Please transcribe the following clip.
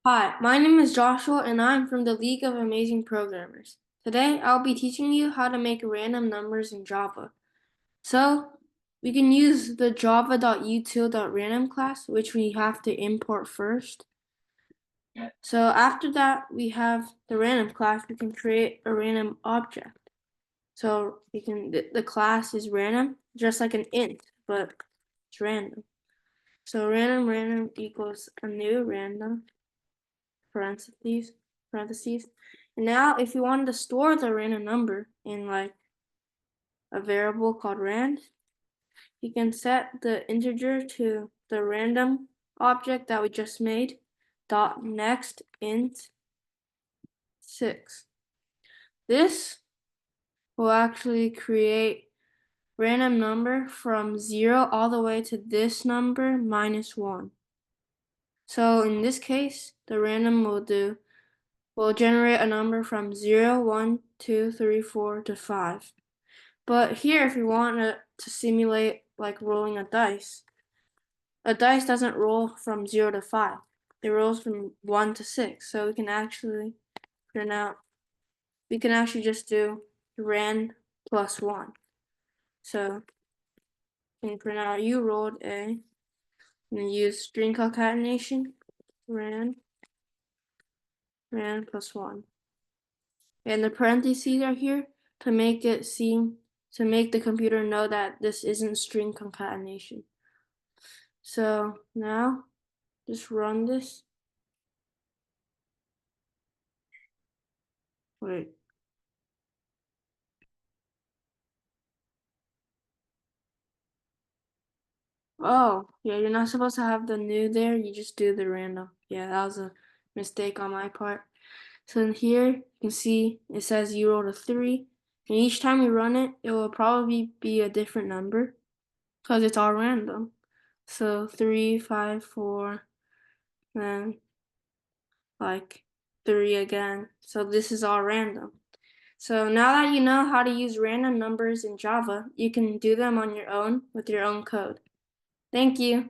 Hi, my name is Joshua and I'm from the League of Amazing Programmers. Today I'll be teaching you how to make random numbers in Java. So we can use the java.util.random class, which we have to import first. So after that, we have the random class. We can create a random object. So the class is random, just like an int, but it's random. So random equals a new random parentheses. And now if you wanted to store the random number in like a variable called rand, you can set the integer to the random object that we just made, dot next int 6. This will actually create random number from 0 all the way to this number minus 1. So in this case, the random will generate a number from 0, 1, 2, 3, 4 to 5. But here, if you want to simulate like rolling a dice doesn't roll from 0 to 5. It rolls from 1 to 6. So we can actually just do rand plus 1. So we can print out you rolled a, and use string concatenation, rand plus 1. And the parentheses are here to make the computer know that this isn't string concatenation. So now just run this. Wait. Oh, yeah, you're not supposed to have the new there. You just do the random. Yeah, that was a mistake on my part. So in here, you can see it says 0 to 3. And each time you run it, it will probably be a different number because it's all random. So 3, 5, 4, then like 3 again. So this is all random. So now that you know how to use random numbers in Java, you can do them on your own with your own code. Thank you.